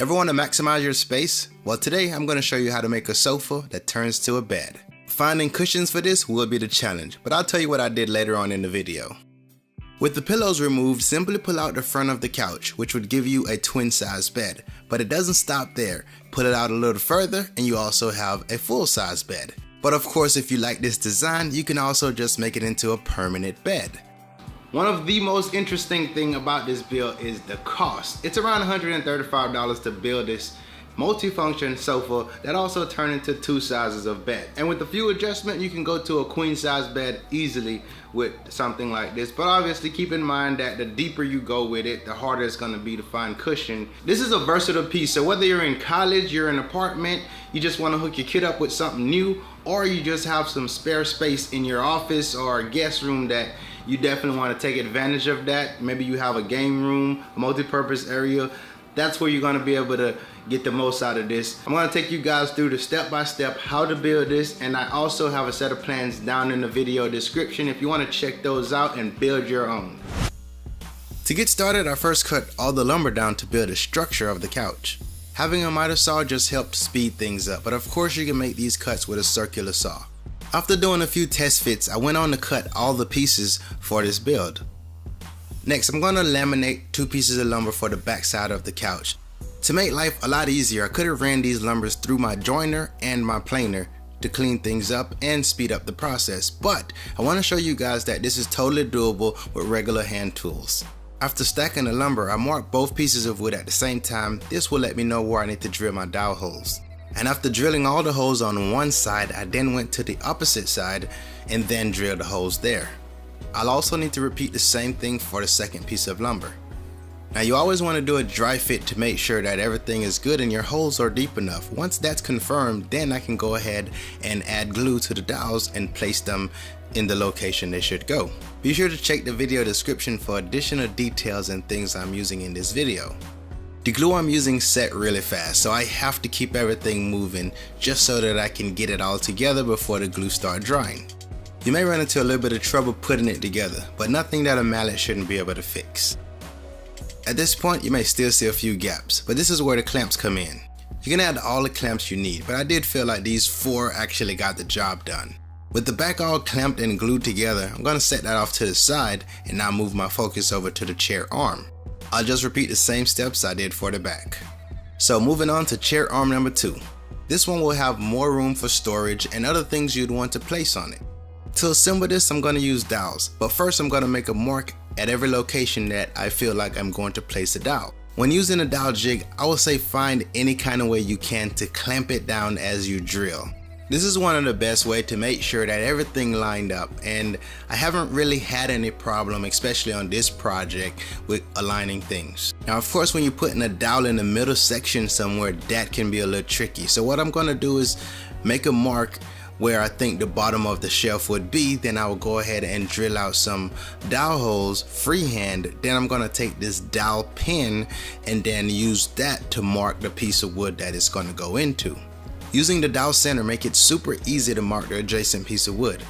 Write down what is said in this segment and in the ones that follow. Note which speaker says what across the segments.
Speaker 1: Ever want to maximize your space? Well, today I'm going to show you how to make a sofa that turns to a bed. Finding cushions for this will be the challenge, but I'll tell you what I did later on in the video. With the pillows removed, simply pull out the front of the couch, which would give you a twin size bed. But it doesn't stop there. Pull it out a little further and you also have a full size bed. But of course, if you like this design, you can also just make it into a permanent bed. One of the most interesting thing about this build is the cost. It's around $135 to build this multifunction sofa that also turns into two sizes of bed. And with a few adjustments, you can go to a queen size bed easily with something like this. But obviously keep in mind that the deeper you go with it, the harder it's gonna be to find cushion. This is a versatile piece, so whether you're in college, you're in an apartment, you just wanna hook your kid up with something new, or you just have some spare space in your office or a guest room that you definitely want to take advantage of that. Maybe you have a game room, a multi-purpose area. That's where you're going to be able to get the most out of this. I'm going to take you guys through the step-by-step how to build this, and I also have a set of plans down in the video description if you want to check those out and build your own. To get started, I first cut all the lumber down to build the structure of the couch. Having a miter saw just helps speed things up, but of course you can make these cuts with a circular saw. After doing a few test fits, I went on to cut all the pieces for this build. Next, I'm going to laminate 2 pieces of lumber for the back side of the couch. To make life a lot easier, I could have ran these lumbers through my joiner and my planer to clean things up and speed up the process, but I want to show you guys that this is totally doable with regular hand tools. After stacking the lumber, I marked both pieces of wood at the same time. This will let me know where I need to drill my dowel holes. And after drilling all the holes on one side, I then went to the opposite side and then drilled the holes there. I'll also need to repeat the same thing for the second piece of lumber. Now you always want to do a dry fit to make sure that everything is good and your holes are deep enough. Once that's confirmed, then I can go ahead and add glue to the dowels and place them in the location they should go. Be sure to check the video description for additional details and things I'm using in this video. The glue I'm using set really fast, so I have to keep everything moving just so that I can get it all together before the glue starts drying. You may run into a little bit of trouble putting it together, but nothing that a mallet shouldn't be able to fix. At this point, you may still see a few gaps, but this is where the clamps come in. You can add all the clamps you need, but I did feel like these 4 actually got the job done. With the back all clamped and glued together, I'm going to set that off to the side and now move my focus over to the chair arm. I'll just repeat the same steps I did for the back. So moving on to chair arm number 2. This one will have more room for storage and other things you'd want to place on it. To assemble this, I'm going to use dowels, but first I'm going to make a mark at every location that I feel like I'm going to place a dowel. When using a dowel jig, I will say find any kind of way you can to clamp it down as you drill. This is one of the best ways to make sure that everything lined up, and I haven't really had any problem, especially on this project, with aligning things. Now of course, when you're putting a dowel in the middle section somewhere, that can be a little tricky. So what I'm going to do is make a mark where I think the bottom of the shelf would be, then I will go ahead and drill out some dowel holes freehand. Then I'm going to take this dowel pin and then use that to mark the piece of wood that it's going to go into. Using the dowel center make it super easy to mark the adjacent piece of wood.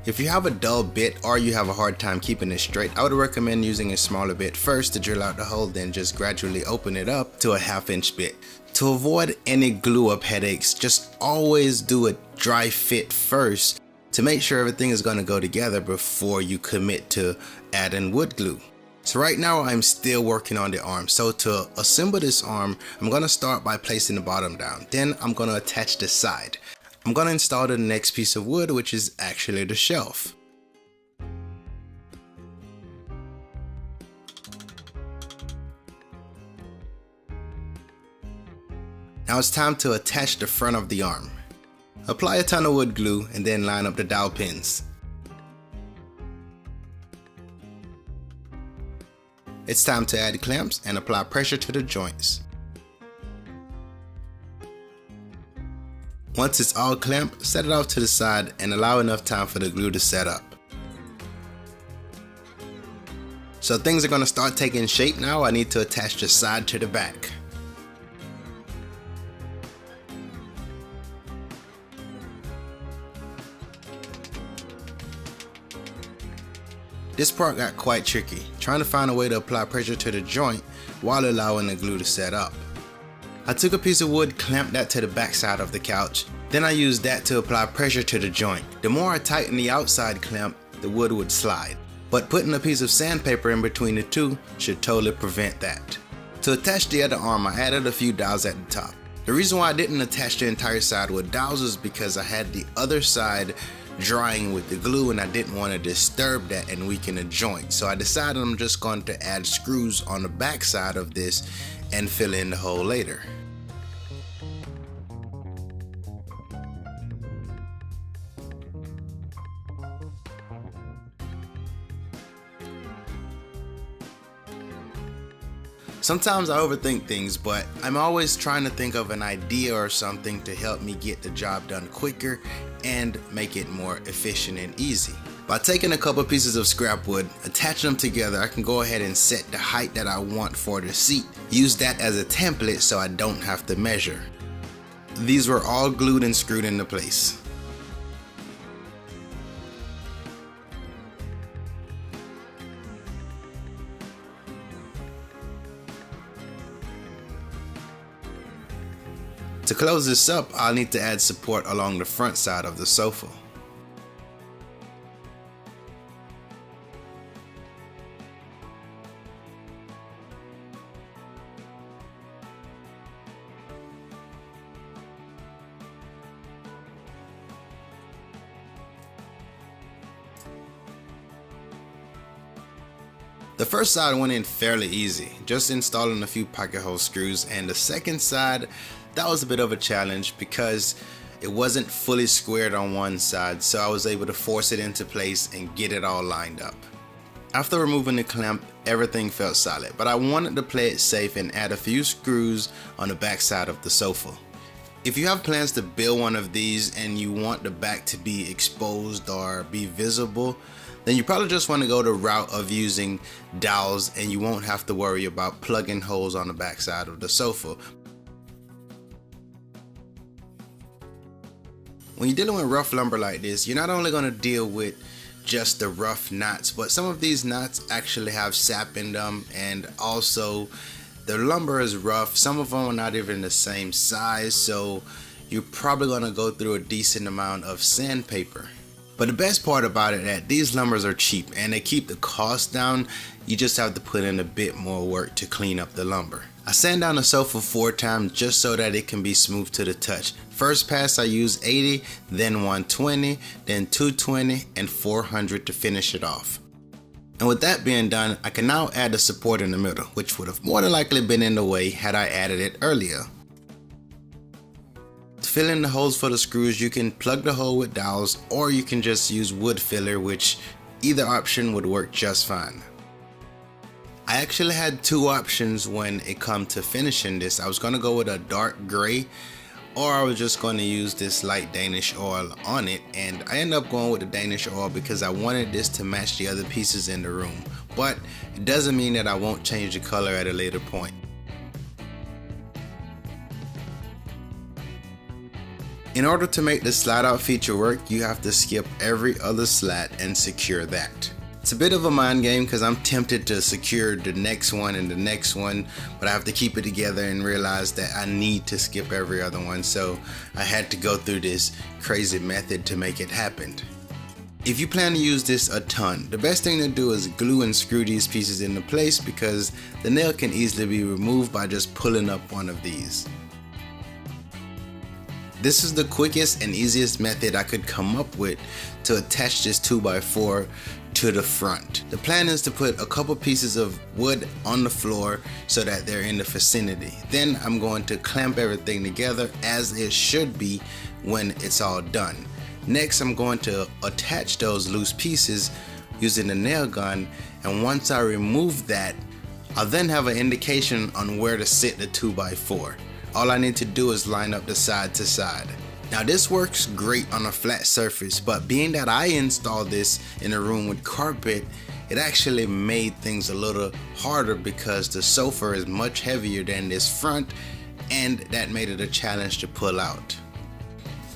Speaker 1: If you have a dull bit or you have a hard time keeping it straight, I would recommend using a smaller bit first to drill out the hole, then just gradually open it up to a 1/2 inch bit. To avoid any glue up headaches, just always do a dry fit first to make sure everything is going to go together before you commit to adding wood glue. So right now I'm still working on the arm. So to assemble this arm, I'm going to start by placing the bottom down. Then I'm going to attach the side. I'm going to install the next piece of wood, which is actually the shelf. Now it's time to attach the front of the arm. Apply a ton of wood glue and then line up the dowel pins. It's time to add the clamps and apply pressure to the joints. Once it's all clamped, set it off to the side and allow enough time for the glue to set up. So things are going to start taking shape now. I need to attach the side to the back. This part got quite tricky, trying to find a way to apply pressure to the joint while allowing the glue to set up. I took a piece of wood, clamped that to the back side of the couch. Then I used that to apply pressure to the joint. The more I tightened the outside clamp, the wood would slide. But putting a piece of sandpaper in between the two should totally prevent that. To attach the other arm, I added a few dowels at the top. The reason why I didn't attach the entire side with dowels is because I had the other side drying with the glue and I didn't want to disturb that and weaken the joint. So I decided I'm just going to add screws on the back side of this and fill in the hole later. Sometimes I overthink things, but I'm always trying to think of an idea or something to help me get the job done quicker and make it more efficient and easy. By taking a couple pieces of scrap wood, attaching them together, I can go ahead and set the height that I want for the seat. Use that as a template so I don't have to measure. These were all glued and screwed into place. To close this up, I'll need to add support along the front side of the sofa. The first side went in fairly easy, just installing a few pocket hole screws, and the second side, that was a bit of a challenge because it wasn't fully squared on one side, so I was able to force it into place and get it all lined up. After removing the clamp, everything felt solid, but I wanted to play it safe and add a few screws on the back side of the sofa. If you have plans to build one of these and you want the back to be exposed or be visible, then you probably just want to go the route of using dowels and you won't have to worry about plugging holes on the back side of the sofa. When you're dealing with rough lumber like this, you're not only going to deal with just the rough knots, but some of these knots actually have sap in them, and also the lumber is rough. Some of them are not even the same size, so you're probably going to go through a decent amount of sandpaper. But the best part about it is that these lumbers are cheap and they keep the cost down. You just have to put in a bit more work to clean up the lumber. I sand down the sofa 4 times just so that it can be smooth to the touch. First pass I used 80, then 120, then 220 and 400 to finish it off. And with that being done, I can now add the support in the middle, which would have more than likely been in the way had I added it earlier. To fill in the holes for the screws, you can plug the hole with dowels or you can just use wood filler, which either option would work just fine. I actually had 2 options when it come to finishing this. I was going to go with a dark gray, or I was just going to use this light Danish oil on it, and I ended up going with the Danish oil because I wanted this to match the other pieces in the room. But it doesn't mean that I won't change the color at a later point. In order to make the slide out feature work, you have to skip every other slat and secure that. It's a bit of a mind game because I'm tempted to secure the next one and the next one, but I have to keep it together and realize that I need to skip every other one, so I had to go through this crazy method to make it happen. If you plan to use this a ton, the best thing to do is glue and screw these pieces into place because the nail can easily be removed by just pulling up one of these. This is the quickest and easiest method I could come up with to attach this 2x4 to the front. The plan is to put a couple pieces of wood on the floor so that they're in the vicinity. Then I'm going to clamp everything together as it should be when it's all done. Next, I'm going to attach those loose pieces using the nail gun, and once I remove that, I'll then have an indication on where to sit the 2x4. All I need to do is line up the side to side. Now this works great on a flat surface, but being that I installed this in a room with carpet, it actually made things a little harder because the sofa is much heavier than this front, and that made it a challenge to pull out.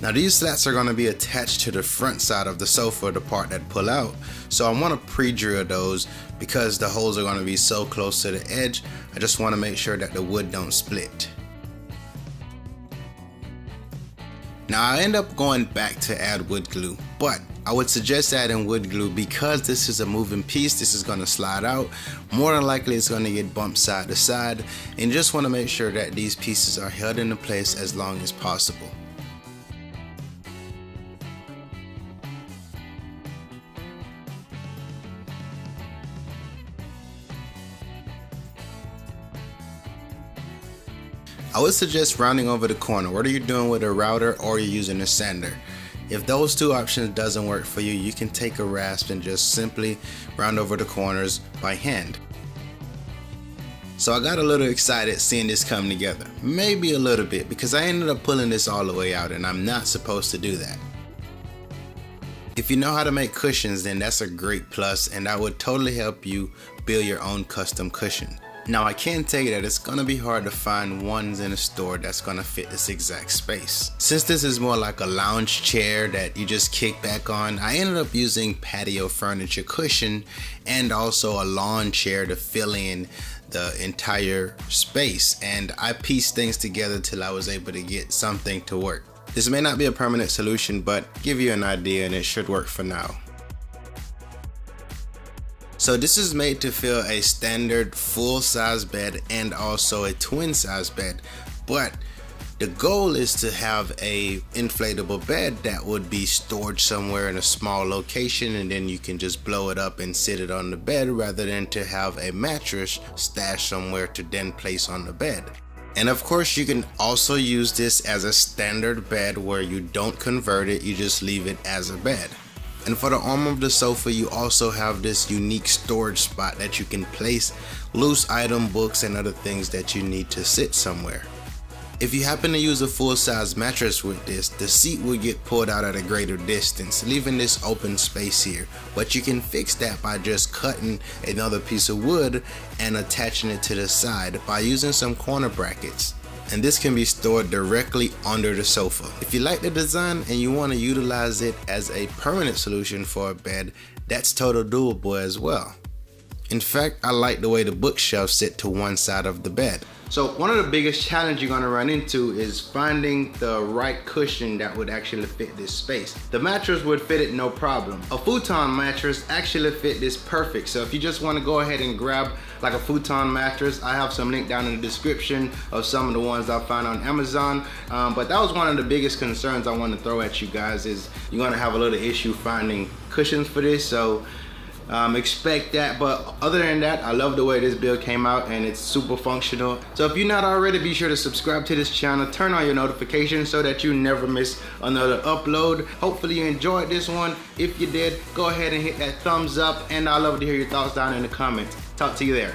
Speaker 1: Now these slats are going to be attached to the front side of the sofa, the part that pull out, so I want to pre-drill those because the holes are going to be so close to the edge. I just want to make sure that the wood don't split. Now I end up going back to add wood glue, but I would suggest adding wood glue because this is a moving piece. This is going to slide out. More than likely it's going to get bumped side to side, and you just want to make sure that these pieces are held into place as long as possible. I would suggest rounding over the corner, whether you're doing with a router or you're using a sander. If those two options doesn't work for you, you can take a rasp and just simply round over the corners by hand. So I got a little excited seeing this come together. Maybe a little bit, because I ended up pulling this all the way out and I'm not supposed to do that. If you know how to make cushions, then that's a great plus, and that would totally help you build your own custom cushion. Now I can tell you that it's gonna be hard to find ones in a store that's gonna fit this exact space. Since this is more like a lounge chair that you just kick back on, I ended up using patio furniture cushion and also a lawn chair to fill in the entire space, and I pieced things together till I was able to get something to work. This may not be a permanent solution, but give you an idea, and it should work for now. So this is made to fill a standard full-size bed and also a twin-size bed, but the goal is to have a inflatable bed that would be stored somewhere in a small location, and then you can just blow it up and sit it on the bed rather than to have a mattress stashed somewhere to then place on the bed. And of course you can also use this as a standard bed where you don't convert it, you just leave it as a bed. And for the arm of the sofa, you also have this unique storage spot that you can place loose item, books, and other things that you need to sit somewhere. If you happen to use a full-size mattress with this, the seat will get pulled out at a greater distance, leaving this open space here. But you can fix that by just cutting another piece of wood and attaching it to the side by using some corner brackets. And this can be stored directly under the sofa. If you like the design and you want to utilize it as a permanent solution for a bed, that's totally doable as well. In fact, I like the way the bookshelves sit to one side of the bed. So one of the biggest challenges you're going to run into is finding the right cushion that would actually fit this space. The mattress would fit it no problem. A futon mattress actually fit this perfect. So if you just want to go ahead and grab like a futon mattress, I have some link down in the description of some of the ones I found on Amazon. But that was one of the biggest concerns I want to throw at you guys, is you're going to have a little issue finding cushions for this. So expect that. But other than that, I love the way this build came out, and it's super functional. So if you're not already, be sure to subscribe to this channel, turn on your notifications so that you never miss another upload. Hopefully you enjoyed this one. If you did, go ahead and hit that thumbs up, and I'd love to hear your thoughts down in the comments. Talk to you there.